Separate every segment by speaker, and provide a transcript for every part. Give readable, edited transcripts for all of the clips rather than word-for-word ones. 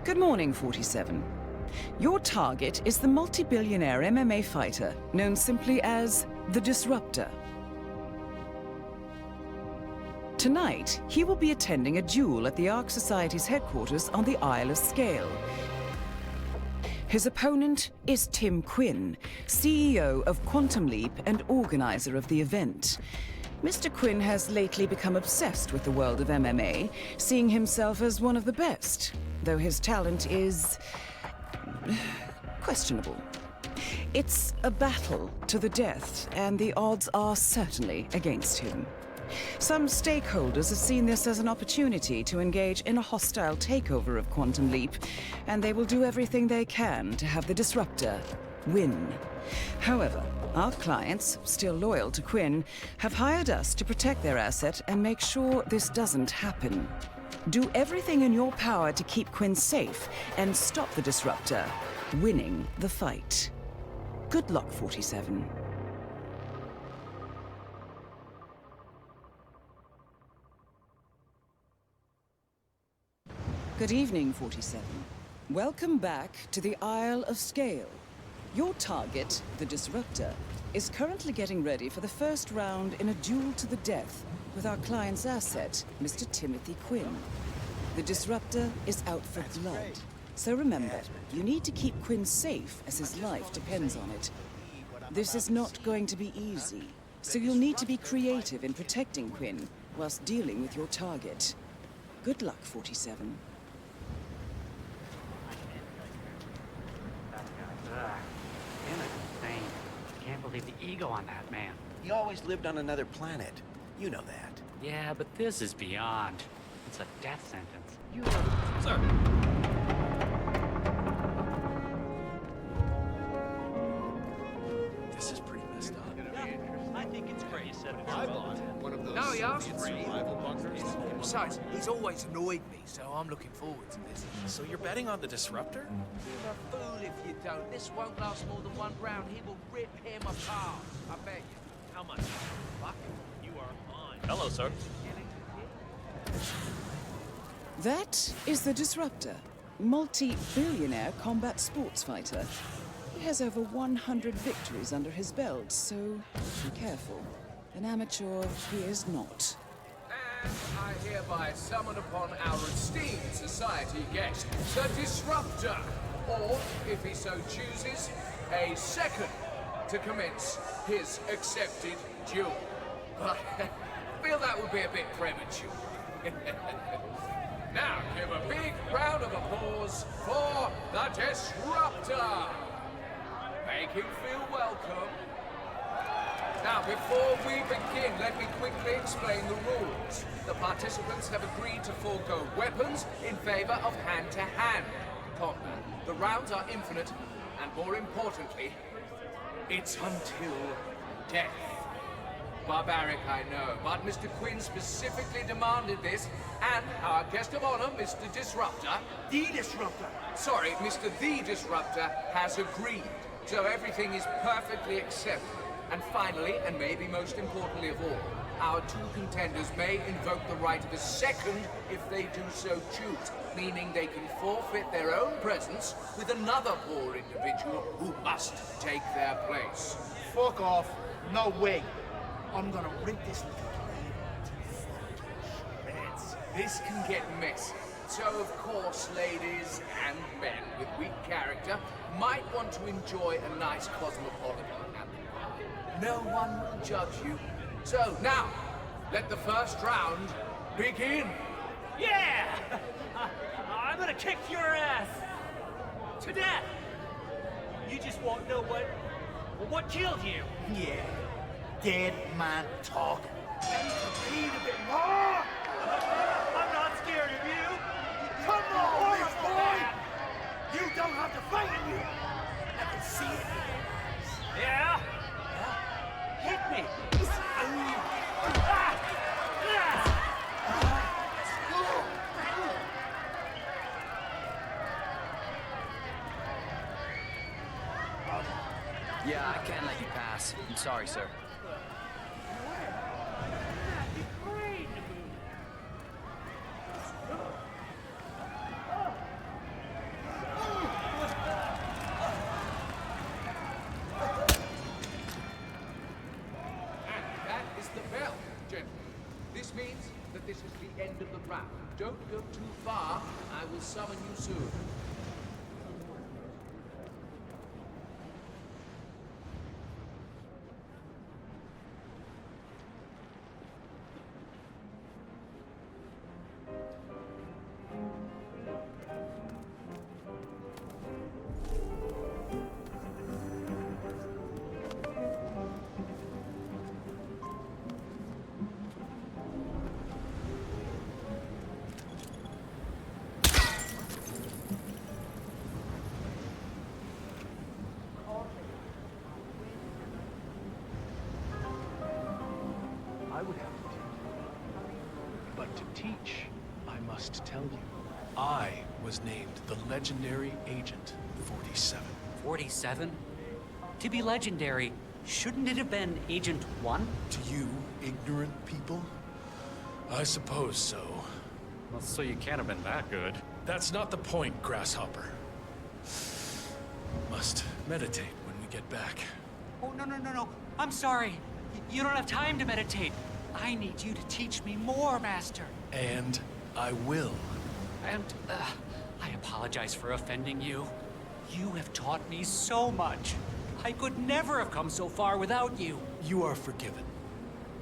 Speaker 1: Good morning, 47. Your target is the multi-billionaire MMA fighter, known simply as the Disruptor. Tonight, he will be attending a duel at the Ark Society's headquarters on the Isle of Scale. His opponent is Tim Quinn, CEO of Quantum Leap and organizer of the event. Mr. Quinn has lately become obsessed with the world of MMA, seeing himself as one of the best, though his talent is questionable. It's a battle to the death, and the odds are certainly against him. Some stakeholders have seen this as an opportunity to engage in a hostile takeover of Quantum Leap, and they will do everything they can to have the Disruptor win. However, our clients, still loyal to Quinn, have hired us to protect their asset and make sure this doesn't happen. Do everything in your power to keep Quinn safe and stop the Disruptor winning the fight. Good luck, 47. Good evening, 47. Welcome back to the Isle of Scale. Your target, the Disruptor, is currently getting ready for the first round in a duel to the death with our client's asset, Mr. Timothy Quinn. The Disruptor is out for blood. So remember, you need to keep Quinn safe as his life depends on it. This is not going to be easy, so you'll need to be creative in protecting Quinn whilst dealing with your target. Good luck, 47.
Speaker 2: Insane. Can't believe the ego on that man.
Speaker 3: He always lived on another planet. You know that.
Speaker 2: Yeah, but this is beyond. It's a death sentence. You
Speaker 4: Sir. This is pretty messed up.
Speaker 5: I think it's great.
Speaker 4: I bought one of those
Speaker 5: No, he asked
Speaker 4: Soviet
Speaker 5: for it.
Speaker 4: survival bunkers.
Speaker 5: Besides, he's always annoyed me, so I'm looking forward to this.
Speaker 4: So you're betting on the Disruptor?
Speaker 5: You're a fool if you don't. This won't last more than one round. He will rip him apart. I bet you. How much? Fuck it. You are mine.
Speaker 4: Hello, sir.
Speaker 1: That is the Disruptor, multi-billionaire combat sports fighter. He has over 100 victories under his belt, so be careful. An amateur he is not.
Speaker 6: And I hereby summon upon our esteemed society guest, the Disruptor, or, if he so chooses, a second to commence his accepted duel. But I feel that would be a bit premature. Now, give a big round of applause for the Disruptor. Make him feel welcome. Now, before we begin, let me quickly explain the rules. The participants have agreed to forego weapons in favor of hand-to-hand combat. The rounds are infinite, and more importantly, it's until death. Barbaric, I know, but Mr. Quinn specifically demanded this, and our guest of honor, Mr. Disruptor...
Speaker 5: The Disruptor!
Speaker 6: Sorry, Mr. The Disruptor has agreed, so everything is perfectly accepted. And finally, and maybe most importantly of all, our two contenders may invoke the right of a second if they do so choose, meaning they can forfeit their own presence with another poor individual who must take their place.
Speaker 5: Fuck off. No way. I'm gonna rip this little blade to shreds.
Speaker 6: This can get messy. So, of course, ladies and men with weak character might want to enjoy a nice cosmopolitan at the bar. No one will judge you. So, now, let the first round begin.
Speaker 5: Yeah! I'm gonna kick your ass! To death! You just won't know what killed you. Yeah. Dead man talk. I need to read a bit more! I'm not scared of you! Come on, this boy! You don't have to fight in you! I can see it. Yeah? Hit me!
Speaker 7: Yeah, I can't let you pass. I'm sorry, sir.
Speaker 6: end of the round. Don't go too far. I will summon you soon.
Speaker 8: I would have to teach. But to teach, I must tell you, I was named the legendary Agent 47.
Speaker 2: 47? To be legendary, shouldn't it have been Agent 1?
Speaker 8: To you, ignorant people? I suppose so.
Speaker 2: Well, so you can't have been that good.
Speaker 8: That's not the point, Grasshopper. Must meditate when we get back.
Speaker 2: Oh, no. I'm sorry. You don't have time to meditate. I need you to teach me more, Master.
Speaker 8: And I will.
Speaker 2: And I apologize for offending you. You have taught me so much. I could never have come so far without you.
Speaker 8: You are forgiven.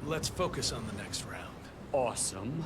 Speaker 8: Let's focus on the next round.
Speaker 2: Awesome.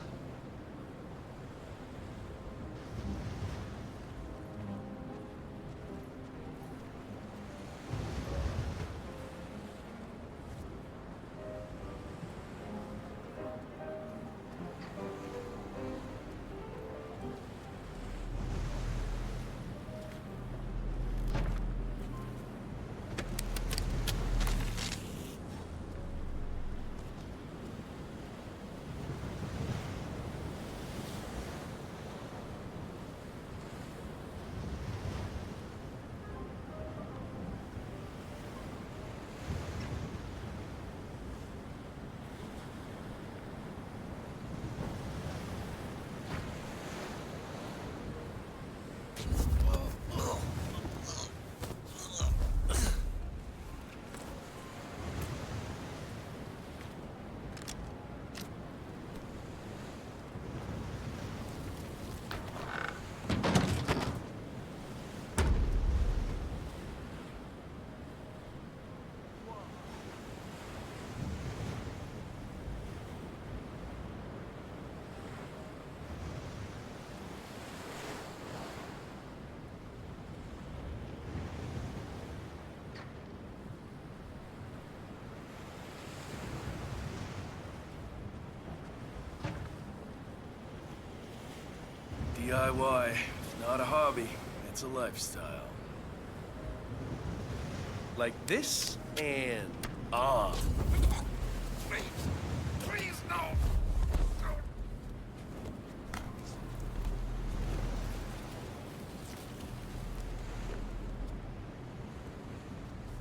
Speaker 9: DIY, it's not a hobby, it's a lifestyle. Like this and on. Please, no!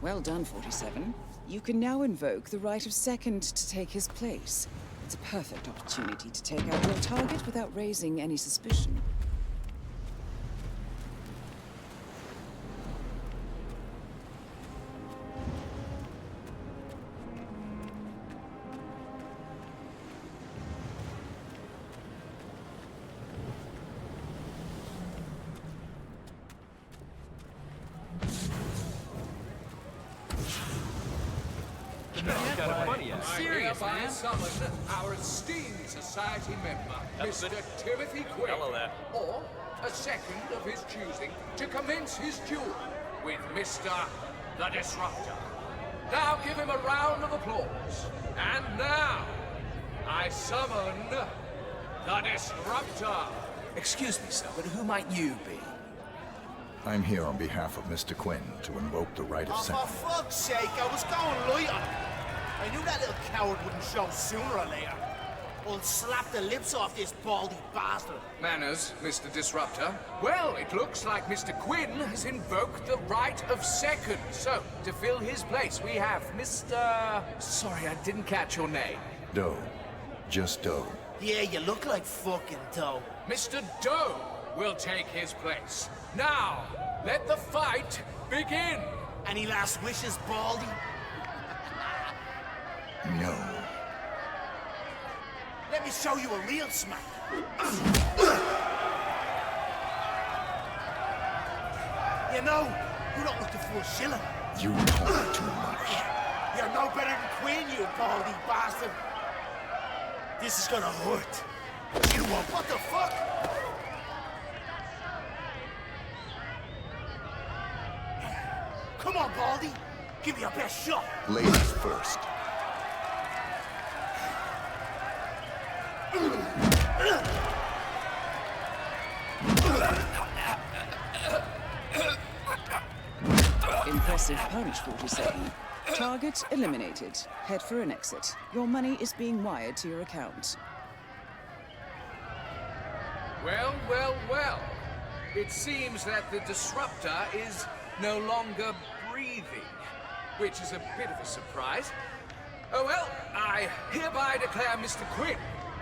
Speaker 1: Well done, 47. You can now invoke the right of Second to take his place. It's a perfect opportunity to take out your target without raising any suspicion.
Speaker 6: I hereby summon our esteemed society member, Mr. Timothy Quinn, or a second of his choosing, to commence his duel with Mr. the Disruptor. Now give him a round of applause. And now, I summon the Disruptor.
Speaker 3: Excuse me, sir, but who might you be?
Speaker 10: I'm here on behalf of Mr. Quinn to invoke the right of
Speaker 5: Oh,
Speaker 10: Second.
Speaker 5: for fuck's sake, I was going later. I knew that little coward wouldn't show sooner or later. I'll slap the lips off this baldy bastard.
Speaker 6: Manners, Mr. Disruptor. Well, it looks like Mr. Quinn has invoked the right of second. So, to fill his place, we have Mr... Sorry, I didn't catch your name.
Speaker 10: Doe. Just Doe.
Speaker 5: Yeah, you look like fucking dough.
Speaker 6: Mr. Doe will take his place. Now, let the fight begin.
Speaker 5: Any last wishes, Baldy?
Speaker 10: No.
Speaker 5: Let me show you a real smack. You know, you're not looking for a shilling.
Speaker 10: You talk too much.
Speaker 5: You're no better than Quinn, you baldy bastard. This is gonna hurt. You want what the fuck? Come on, Baldy. Give me your best shot.
Speaker 10: Ladies first.
Speaker 1: Impressive punch, 47. Target eliminated. Head for an exit. Your money is being wired to your account.
Speaker 6: Well, well, well. It seems that the Disruptor is no longer breathing, which is a bit of a surprise. Oh well, I hereby declare Mr. Quinn,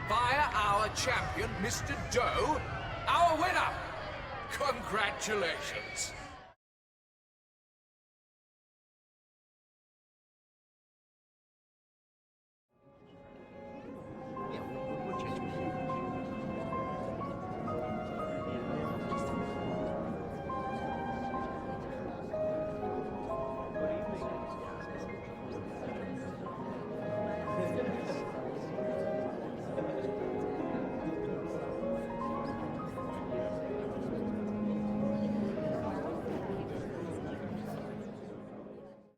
Speaker 6: via our champion, Mr. Doe, our winner. Congratulations.